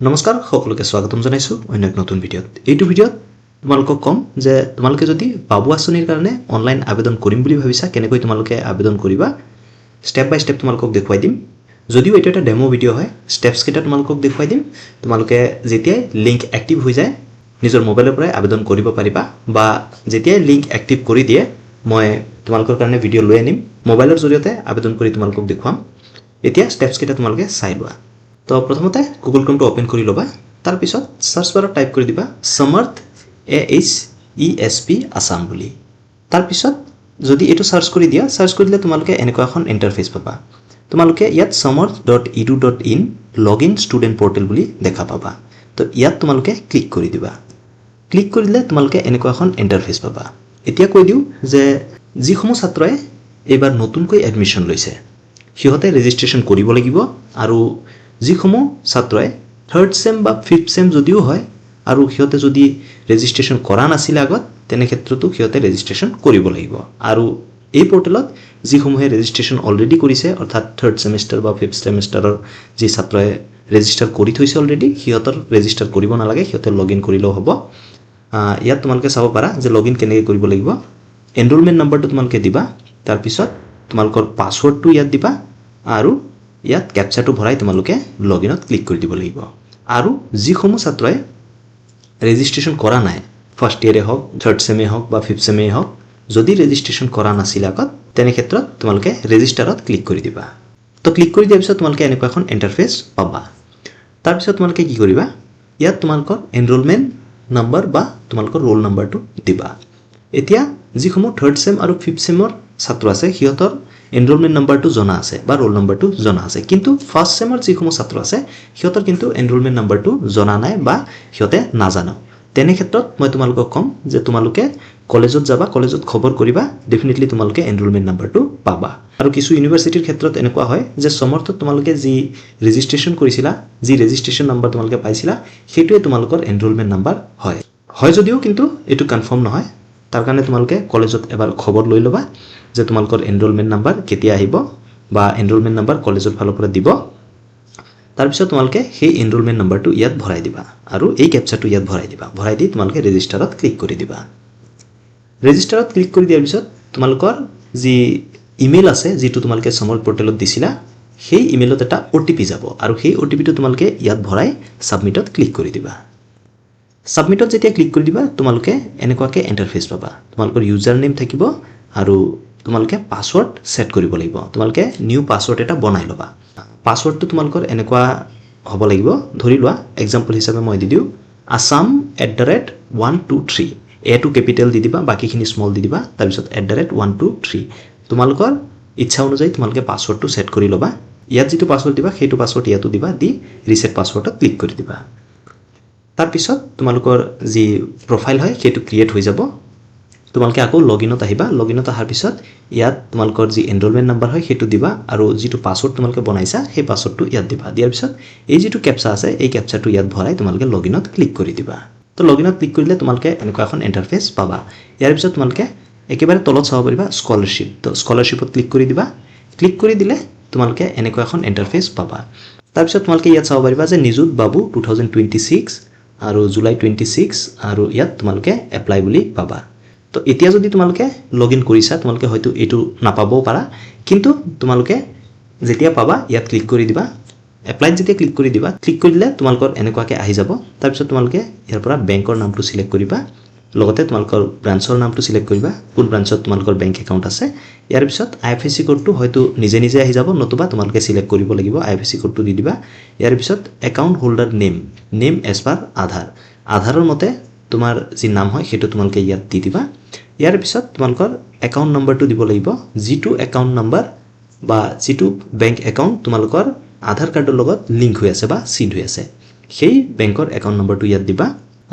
নমস্কাৰ সকলোকে স্বাগতম জনাইছো অন্য এক নতুন ভিডিঅ'ত। এইটো ভিডিঅ'ত তোমালোকক কম যে তোমালোকে যদি বাবু আঁচনিৰ কাৰণে অনলাইন আবেদন কৰিম বুলি ভাবিছা কেনেকৈ তোমালোকে আবেদন কৰিবা স্টেপ বাই স্টেপ তোমালোকক দেখুৱাই দিম। যদিও এইটো এটা ডেমো ভিডিঅ' হয় স্টেপছ কেইটা তোমালোকক দেখুৱাই দিম। তোমালোকে যেতিয়াই লিংক এক্টিভ হৈ যায় নিজৰ মোবাইলৰ পৰাই আবেদন কৰিব পাৰিবা বা যেতিয়াই লিংক এক্টিভ কৰি দিয়ে মই তোমালোকৰ কাৰণে ভিডিঅ' লৈ আনিম মোবাইলৰ জৰিয়তে আবেদন কৰি তোমালোকক দেখুৱাম। এতিয়া স্টেপছ কেইটা তোমালোকে চাই লোৱা। তো প্ৰথমতে গুগল ক্ৰোমটো ওপেন কৰি ল'বা। তাৰ পিছত সাৰ্চ বাৰত টাইপ কৰি দিবা সমৰ্থ AHESP আসাম বুলি। তাৰ পিছত যদি এটো সাৰ্চ কৰি দিয়া সাৰ্চ কৰিলে তোমালোকে এনেকুৱা এখন ইন্টাৰফেস পাবা। তোমালোকে ইয়াত samarth.edu.in লগইন ষ্টুডেন্ট পোৰ্টেল বুলি দেখা পাবা। তো ইয়াত তোমালোকে ক্লিক কৰি দিবা। ক্লিক কৰিলে তোমালোকে এনেকুৱা এখন ইন্টাৰফেস পাবা। এতিয়া কৈ দিও যে যিসমূহ ছাত্ৰই এবাৰ নতুনকৈ এডমিশন লৈছে সিহঁতে ৰেজিষ্ট্ৰেচন কৰিব লাগিব আৰু যিসমূহ ছাত্ৰই থাৰ্ড সেম বা ফিফথ সেম যদিও হয় আৰু সিহঁতে যদি ৰেজিষ্ট্ৰেচন কৰা নাছিল আগত তেনে ক্ষেত্ৰতো সিহঁতে ৰেজিষ্ট্ৰেচন কৰিব লাগিব। আৰু এই পোৰ্টেলত যিসমূহে ৰেজিষ্ট্ৰেচন অলৰেডি কৰিছে অৰ্থাৎ থাৰ্ড সেমিষ্টাৰ বা ফিফথ সেমিষ্টাৰৰ যি ছাত্ৰই ৰেজিষ্টাৰ কৰি থৈছে অলৰেডি সিহঁতৰ ৰেজিষ্টাৰ কৰিব নালাগে, সিহঁতে লগইন কৰিলেও হ'ব। ইয়াত তোমালোকে চাব পাৰা যে লগইন কেনেকৈ কৰিব লাগিব। এনৰোলমেণ্ট নম্বৰটো তোমালোকে দিবা, তাৰ পিছত তোমালোকৰ পাছৱৰ্ডটো ইয়াত দিবা আৰু ইয়াত ক্যাপচাটো ভৰাই তোমালোকে লগইনত ক্লিক কৰি দিব লাগিব। আৰু যিসমূহ ছাত্ৰই ৰেজিষ্ট্ৰেচন কৰা নাই ফাৰ্ষ্ট ইয়াৰে হওক থাৰ্ড সেমে হওক বা ফিফথ সেমে হওক যদি ৰেজিষ্ট্ৰেচন কৰা নাছিল আগত তেনে ক্ষেত্ৰত তোমালোকে ৰেজিষ্টাৰত ক্লিক কৰি দিবা। তো ক্লিক কৰি দিয়াৰ পিছত তোমালোকে এনেকুৱা এখন ইন্টাৰফেস পাবা। তাৰ পিছত তোমালোকে কি কৰিবা ইয়াত তোমালোকৰ এনৰোলমেণ্ট নম্বৰ বা তোমালোকৰ ৰোল নম্বৰটো দিবা। এতিয়া যিসমূহ থাৰ্ড সেম আৰু ফিফথ সেমৰ ছাত্ৰ আছে সিহঁতৰ এনৰোলমেণ্ট নম্বৰটো জনা আছে বা ৰোল নম্বৰটো জনা আছে, কিন্তু ফাৰ্ষ্ট সেমৰ যিসমূহ ছাত্ৰ আছে সিহঁতৰ কিন্তু এনৰোলমেণ্ট নম্বৰটো জনা নাই বা সিহঁতে নাজানো। তেনে ক্ষেত্ৰত মই তোমালোকক কম যে তোমালোকে কলেজত যাবা, কলেজত খবৰ কৰিবা, ডেফিনেটলি তোমালোকে এনৰোলমেণ্ট নম্বৰটো পাবা। আৰু কিছু ইউনিভাৰ্চিটিৰ ক্ষেত্ৰত এনেকুৱা হয় যে সমৰ্থত তোমালোকে যি ৰেজিষ্ট্ৰেচন কৰিছিলা যি ৰেজিষ্ট্ৰেচন নম্বৰ তোমালোকে পাইছিলা সেইটোৱে তোমালোকৰ এনৰোলমেণ্ট নম্বৰ হয় যদিও কিন্তু এইটো কনফাৰ্ম নহয়। তাৰ কাৰণে তোমালোকে কলেজত এবাৰ খবৰ লৈ ল'বা যে তোমালোকৰ এনৰোলমেণ্ট নম্বৰ কেতিয়া আহিব বা এনৰোলমেণ্ট নম্বৰ কলেজৰ ফালৰ পৰা দিব। তাৰ পিছত তোমালোকে সেই এনৰোলমেণ্ট নম্বৰটো ইয়াত ভৰাই দিবা আৰু এই ক্যাপচাটো ইয়াত ভৰাই দিবা। ভৰাই দি তোমালোকে ৰেজিষ্টাৰত ক্লিক কৰি দিবা। ৰেজিষ্টাৰত ক্লিক কৰি দিয়াৰ পিছত তোমালোকৰ যি ইমেইল আছে যিটো তোমালোকে সমৰ্থ পোৰ্টেলত দিছিলা সেই ইমেইলত এটা OTP যাব আৰু সেই OTPটো তোমালোকে ইয়াত ভৰাই সাবমিটত ক্লিক কৰি দিবা। সাবমিটত যেতিয়া ক্লিক কৰি দিবা তোমালোকে এনেকুৱাকৈ ইন্টাৰফেস পাবা। তোমালোকৰ ইউজাৰ নেম থাকিব আৰু তোমালোকে পাছৱৰ্ড সেট কৰিব লাগিব। তোমালোকে নিউ পাছৱৰ্ড এটা বনাই ল'বা। পাছৱৰ্ডটো তোমালোকৰ এনেকুৱা হ'ব লাগিব, ধৰি লোৱা এক্সাম্পল হিচাপে মই দি দিওঁ assam@123 এটো কেপিটেল দি দিবা, বাকিখিনি স্মল দি দিবা, তাৰপিছত @123 তোমালোকৰ ইচ্ছা অনুযায়ী তোমালোকে পাছৱৰ্ডটো সেট কৰি ল'বা। ইয়াত যিটো পাছৱৰ্ড দিবা সেইটো পাছৱৰ্ড ইয়াতো দিবা, দি ৰিছেট পাছৱৰ্ডত ক্লিক কৰি দিবা। তাৰপিছত তোমালোকৰ যি প্ৰফাইল হয় সেইটো ক্ৰিয়েট হৈ যাব। তোমালোকে আকৌ লগইনত আহিবা। লগইনত অহাৰ পিছত ইয়াত তোমালোকৰ যি এনৰোলমেণ্ট নম্বৰ হয় সেইটো দিবা আৰু যিটো পাছৱৰ্ড তোমালোকে বনাইছা সেই পাছৱৰ্ডটো ইয়াত দিবা। দিয়াৰ পিছত এই যিটো ক্যাপচা আছে এই ক্যাপচাটো ইয়াত ভৰাই তোমালোকে লগইনত ক্লিক কৰি দিবা। তো লগইনত ক্লিক কৰিলে তোমালোকে এনেকুৱা এখন ইন্টাৰফেস পাবা। ইয়াৰ পিছত তোমালোকে একেবাৰে তলত চাব পাৰিবা স্কলাৰশ্বিপ। তো স্কলাৰশ্বিপত ক্লিক কৰি দিবা। ক্লিক কৰি দিলে তোমালোকে এনেকুৱা এখন ইন্টাৰফেস পাবা। তাৰ পিছত তোমালোকে ইয়াত চাব পাৰিবা যে নিযুত বাবু 2026 আৰু জুলাই 26 আৰু ইয়াত তোমালোকে এপ্লাই বুলি পাবা। তো এতিয়া যদি তোমালোকে লগইন কৰিছা তোমালোকে হয়তো এটো নাপাবও পাৰা, কিন্তু তোমালোকে যেতিয়া পাবা ইয়াত ক্লিক কৰি দিবা। এপ্লাইত যেতিয়া ক্লিক কৰি দিবা ক্লিক কৰিলে তোমালোকৰ এনেকুৱাকৈ আহি যাব। তাৰপিছত তোমালোকে ইয়াৰ পৰা বেংকৰ নামটো সিলেক্ট কৰিবা, লগতে তোমালোকৰ ব্ৰাঞ্চৰ নামটো সিলেক্ট কৰিবা, কোন ব্ৰাঞ্চত তোমালোকৰ বেংক একাউণ্ট আছে। ইয়াৰ পিছত IFSC কোডটো হয়তো নিজে নিজে আহি যাব, নতুবা তোমালোকে সিলেক্ট কৰিব লাগিব। IFSC কোডটো দি দিবা। ইয়াৰ পিছত account holder name as per আধাৰৰ মতে তোমাৰ যি নাম হয় সেইটো তোমালোকে ইয়াত দি দিবা। ইয়াৰ পিছত তোমালোকৰ একাউণ্ট নম্বৰটো দিব লাগিব, যিটো একাউণ্ট নম্বৰ বা যিটো বেংক একাউণ্ট তোমালোকৰ আধাৰ কাৰ্ডৰ লগত লিংক হৈ আছে বা সিড হৈ আছে সেই বেংকৰ একাউণ্ট নম্বৰটো ইয়াত দিবা।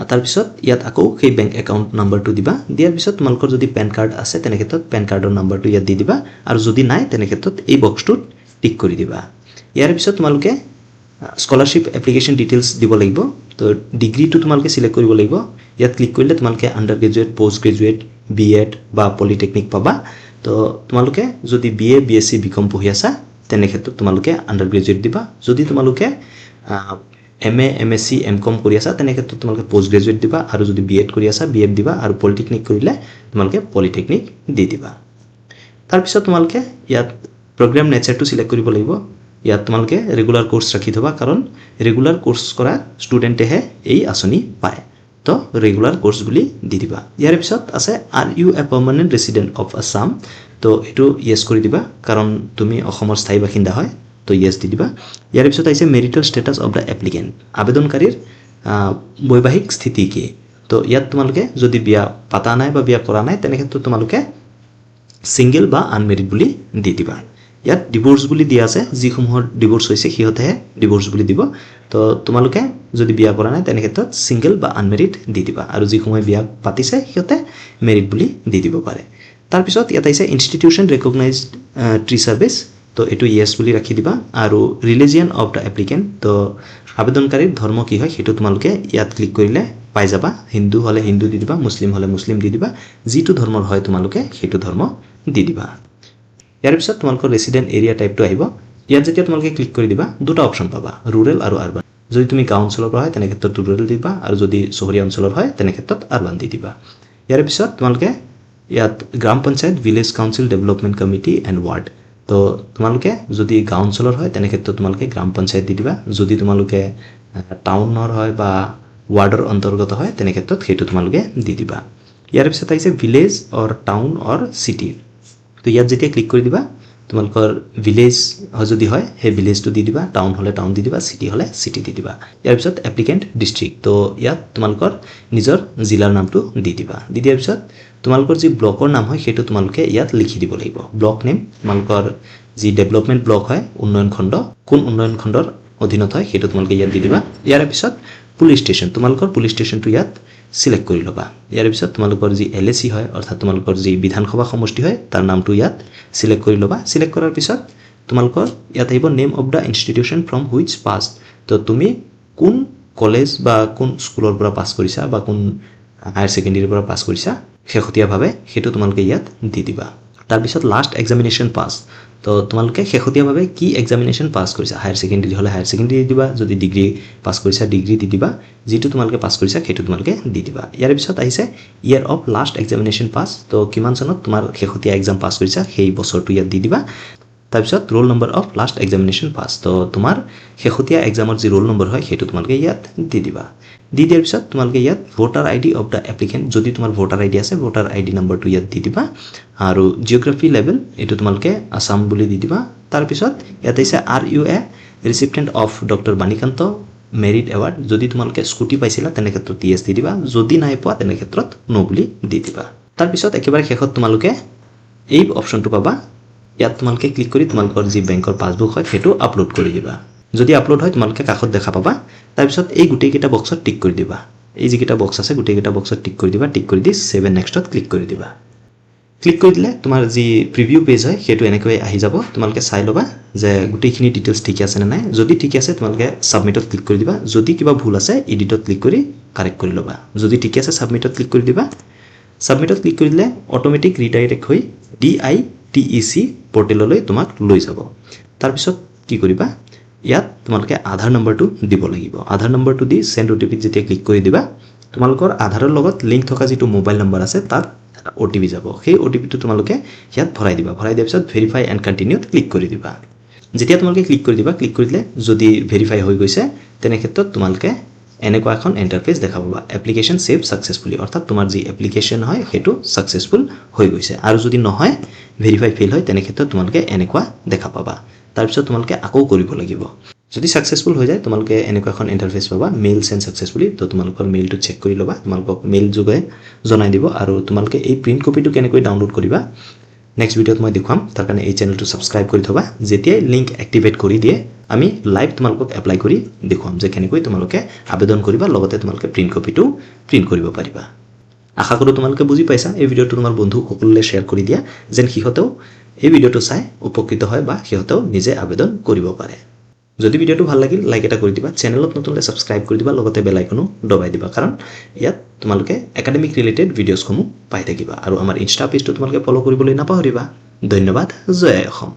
তাৰপিছত ইয়াত আকৌ সেই বেংক একাউণ্ট নম্বৰটো দিবা। দিয়াৰ পিছত তোমালোকৰ যদি পেন কাৰ্ড আছে তেনে ক্ষেত্ৰত পেন কাৰ্ডৰ নম্বৰটো ইয়াত দি দিবা আৰু যদি নাই তেনে ক্ষেত্ৰত এই বক্সটোত টিক কৰি দিবা। ইয়াৰ পিছত তোমালোকে স্কলাৰশ্বিপ এপ্লিকেশ্যন ডিটেইলছ দিব লাগিব। তো ডিগ্ৰীটো তোমালোকে সিলেক্ট কৰিব লাগিব। ইয়াত ক্লিক কৰিলে তোমালোকে under graduate, post graduate, BEd বা পলিটেকনিক পাবা। তো তোমালোকে যদি BA, BSc, BCom পঢ়ি আছা তেনে ক্ষেত্ৰত তোমালোকে আণ্ডাৰ গ্ৰেজুৱেট দিবা। যদি তোমালোকে MA MSc MCom কৰি আছা তেনে ক্ষেত্ৰত তোমালোকে পোষ্ট গ্ৰেজুৱেট দিবা আৰু যদি B.Ed কৰি আছা B.Ed দিবা আৰু পলিটেকনিক কৰিলে তোমালোকে পলিটেকনিক দি দিবা তাৰ পিছত তোমালোকে ইয়াত প্ৰগ্ৰাম নেচাৰটো সিলেক্ট কৰিব লাগিব ইয়াত তোমালোকে ৰেগুলাৰ কোৰ্স ৰাখি থবা কাৰণ ৰেগুলাৰ কোৰ্স কৰা ষ্টুডেন্টেহে এই আঁচনি পায় তো ৰেগুলাৰ কোৰ্স বুলি দি দিবা ইয়াৰ পিছত আছে are you a permanent resident of Assam তো এটো ইয়েস কৰি দিবা কাৰণ তুমি অসমৰ স্থায়ী বাসিন্দা হয় তো ইয়েস দি দিবা ইয়াৰ পিছত আছে মেৰিটাল স্ট্যাটাস অফ দা এপ্লিকেন্ট আবেদনকাৰীৰ বৈবাহিক স্থিতি কি তো ইয়াত তোমালোকে যদি বিয়া পাতা নাই বা বিয়া কৰা নাই তেনে ক্ষেত্ৰত তোমালোকে সিঙ্গেল বা আনমেৰিড বুলি দি দিবা ইয়াত ডিভোৰ্স বুলি দিয়া আছে যিসমূহৰ ডিভোৰ্স হৈছে সিহঁতেহে ডিভোৰ্স বুলি দিব তো তোমালোকে যদি বিয়া কৰা নাই তেনে ক্ষেত্ৰত সিঙ্গেল বা আনমেৰিড দি দিবা আৰু যিসমূহে বিয়া পাতিছে সিহঁতে মেৰিড বুলি দি দিব পাৰে তাৰ পিছত ইয়াত আছে ইনষ্টিটিউশন ৰেকগনাইজড ট্ৰি সাৰ্ভিস তো এটো ইয়েস বুলি ৰাখি দিবা আৰু ৰিলিজিয়ন অফ দা এপ্লিকেন্ট তো আবেদনকাৰীৰ ধৰ্ম কি হয় হেতু তোমালোকে ইয়াত ক্লিক কৰিলে পাই যাবা হিন্দু হলে হিন্দু দি দিবা মুসলিম হলে মুসলিম দি দিবা যিটো ধৰ্মৰ হয় তোমালোকে হেতু ধৰ্ম দি দিবা ইয়াৰ পিছত তোমালোকৰ ৰেসিডেন্ট এৰিয়া টাইপটো আহিব ইয়াত যেতিয়া তোমালোকে ক্লিক কৰি দিবা দুটা অপচন পাবা ৰুৰেল আৰু আৰবান যদি তুমি গাঁও অঞ্চলৰ পৰা হয় তেনে ক্ষেত্ৰত ৰুৰেল দিবা আৰু যদি চহৰীয়া অঞ্চলৰ হয় তেনে ক্ষেত্ৰত আৰবান দি দিবা ইয়াৰ পিছত তোমালোকে ইয়াত gram panchayat village council development committee and ward তো তোমালোকে যদি গাঁও অঞ্চলৰ হয় তেনে ক্ষেত্ৰত তোমালোকে গ্ৰাম পঞ্চায়ত দি দিবা যদি তোমালোকে টাউনৰ হয় বা ৱাৰ্ডৰ অন্তৰ্গত হয় তেনে ক্ষেত্ৰত হেতু তোমালোকে দি দিবা ইয়াৰ পিছত আহিছে ভিলেজ অৰ টাউন অৰ সিটি তো ইয়াত যেতিয়া ক্লিক কৰি দিবা তোমালোকৰ ভিলেজ যদি হয় হে ভিলেজটো দি দিবা টাউন হলে টাউন দি দিবা সিটি হলে সিটি দি দিবা ইয়াৰ পিছত এপ্লিকেন্ট ডিস্ট্ৰিক্ট তো ইয়াত তোমালোকৰ নিজৰ জিলাৰ নামটো দি দিবা দি দিয়াৰ পিছত তোমালোকৰ যি ব্লকৰ নাম হয় হেতু তোমালোকে ইয়াত লিখি দিব লাগিব ব্লক নেম তোমালোকৰ যি ডেভেলপমেন্ট ব্লক হয় উন্নয়ন খণ্ড কোন উন্নয়ন খণ্ডৰ অধীনত হয় হেতু তোমালোকে ইয়াত দি দিবা ইয়াৰ পিছত পুলিশ স্টেশন তোমালোকৰ পুলিশ স্টেশনটো ইয়াত সিলেক্ট কৰি লবা ইয়াৰ পিছত তোমালোকৰ যি LAC হয় অৰ্থাৎ তোমালোকৰ যি বিধানসভা সমষ্টি হয় তাৰ নামটো ইয়াত সিলেক্ট কৰি লবা সিলেক্ট কৰাৰ পিছত তোমালোকৰ ইয়াত আহিব name of the institution from which passed তো তুমি কোন কলেজ বা কোন স্কুলৰ পৰা পাছ কৰিছা বা কোন হায়াৰ সেকেন্ডাৰীৰ পৰা পাছ কৰিছা শেহতীয়াভাৱে হেতু তোমালোকে ইয়াত দি দিবা তাৰ পিছত লাষ্ট এক্সামিনেশন পাস তো তোমালোকে শেহতীয়াভাৱে কি এক্সামিনেশন পাস কৰিছা হায়াৰ সেকেন্ডাৰী হলে হায়াৰ সেকেন্ডাৰী দিবা যদি ডিগ্ৰী পাস কৰিছা ডিগ্ৰী দি দিবা যেটো তোমালোকে পাস কৰিছা হেতু তোমালোকে দি দিবা ইয়াৰ পিছত আহিছে year of last examination pass তো কিমান চনত তোমাৰ শেহতীয়া এক্সাম পাস কৰিছা সেই বছৰটো ইয়াত দি দিবা তাৰ পিছত roll number of last examination pass তো তোমাৰ শেহতীয়া এক্সামৰ যি ৰোল নম্বৰ হয় হেতু তোমালোকে ইয়াত দি দিবা দি দিয়াৰ পিছত তোমালোকে ইয়াত voter ID of the applicant যদি তোমাৰ ভোটাৰ আইডি আছে ভোটাৰ আইডি নম্বৰটো ইয়াত দি দিবা আৰু জিওগ্ৰাফি লেভেল এটো তোমালোকে আসাম বুলি দি দিবা তাৰ পিছত ইয়াত আছে are you a recipient of doctor Banikanta merit award যদি তোমালোকে স্কুটি পাইছিলা তেনে ক্ষেত্ৰত টিএস দি দিবা যদি নাই পোৱা তেনে ক্ষেত্ৰত নো বুলি দি দিবা তাৰ পিছত একেবাৰে শেষত তোমালোকে এই অপচনটো পাবা ইয়াত তোমালোকে ক্লিক কৰি তোমালোকৰ যি বেংকৰ পাসবুক হয় হেতু আপলোড কৰি দিবা যদি আপলোড হয় তোমালোকে কাখত দেখা পাবা তাৰ পিছত এই গুটেই কিটা বক্সত টিক কৰি দিবা এই যি কিটা বক্স আছে গুটেই কিটা বক্সত টিক কৰি দিবা টিক কৰি দি সেভ এণ্ড নেক্সটত ক্লিক কৰি দিবা ক্লিক কৰি দিলে তোমাৰ যি প্ৰিভিউ পেজ হয় হেতু এনেকৈ আহি যাব তোমালোকে চাই লবা যে গুটেইখিনি ডিটেইলছ ঠিক আছে নে নাই যদি ঠিক আছে তোমালোকে সাবমিটত ক্লিক কৰি দিবা যদি কিবা ভুল আছে এডিটত ক্লিক কৰি কাৰেক্ট কৰি লবা যদি ঠিক আছে সাবমিটত ক্লিক কৰি দিবা সাবমিটত ক্লিক কৰি দিলে অটোমেটিক ৰিডাইৰেক্ট হৈ DITEC পোৰ্টেললৈ তোমাক লৈ যাব তাৰ পিছত কি কৰিবা ইয়াত তোমালোকে আধাৰ নম্বৰটো দিব লাগিব আধাৰ নম্বৰটো দি সেন্ড OTP যেতিয়া ক্লিক কৰি দিবা তোমালোকৰ আধাৰৰ লগত লিংক থকা যেটো মোবাইল নম্বৰ আছে তাত OTP যাব সেই OTP টো তোমালোকে ইয়াত ভৰাই দিবা ভৰাই দিয়াৰ পিছত ভেৰিফাই এণ্ড কন্টিনিউত ক্লিক কৰি দিবা যেতিয়া তোমালোকে ক্লিক কৰি দিবা ক্লিক কৰিলে যদি ভেৰিফাই হৈ গৈছে তেনে ক্ষেত্ৰত তোমালোকে এনেকুৱা এখন ইন্টাৰফেস দেখা পাবা এপ্লিকেশন সেভ সাকসেসফুলি অৰ্থাৎ তোমাৰ যি এপ্লিকেশন হয় হেতু সাকসেসফুল হৈ গৈছে আৰু যদি নহয় ভেৰিফাই ফেল হয় তেনে ক্ষেত্ৰত তোমালোকে এনেকুৱা দেখা পাবা তাৰ পিছত তোমালোকে আকৌ কৰিব লাগিব যদি সাকসেসফুল হৈ যায় তোমালোকে এনেকুৱা এখন ইন্টাৰফেস পাবা মেইল সেন্ড সাকসেসফুলি তো তোমালোকৰ মেইলটো চেক কৰি লবা তোমালোকক মেইল যোগে জনাই দিব আৰু তোমালোকে এই প্ৰিন্ট কপিটো কেনেকৈ ডাউনলোড কৰিবা নেক্সট ভিডিওত মই দেখাম তাৰ কাৰণে এই চেনেলটো সাবস্ক্ৰাইব কৰি থবা যেতিয়াই লিংক এক্টিভেট কৰি দিয়ে আমি লাইভ তোমালোকক এপ্লাই কৰি দেখাম যে কেনেকৈ তোমালোকে আবেদন কৰিবা লগতে তোমালোকে প্ৰিন্ট কপিটো প্ৰিন্ট কৰিব পাৰিবা আশা কৰো তোমালোকে বুজি পাইছা এই ভিডিওটো তোমাৰ বন্ধু সকলোলৈ শেয়াৰ কৰি দিয়া যেন সিহঁতেও এই ভিডিওটো চাই উপকৃত হয় বা সিহঁতেও নিজে আবেদন কৰিব পাৰে যদি ভিডিওটো ভাল লাগিল লাইক এটা কৰি দিবা চেনেলত নতুনলে সাবস্ক্ৰাইব কৰি দিবা লগতে বেল আইকনো দবাই দিবা কাৰণ ইয়াত তোমালোকে একাডেমিক ৰিলেটেড ভিডিওছসমূহ পাই থাকিবা আৰু আমাৰ ইনষ্টা পেজটো তোমালোকে ফলো কৰিবলৈ নাপাহৰিবা ধন্যবাদ জয় অসম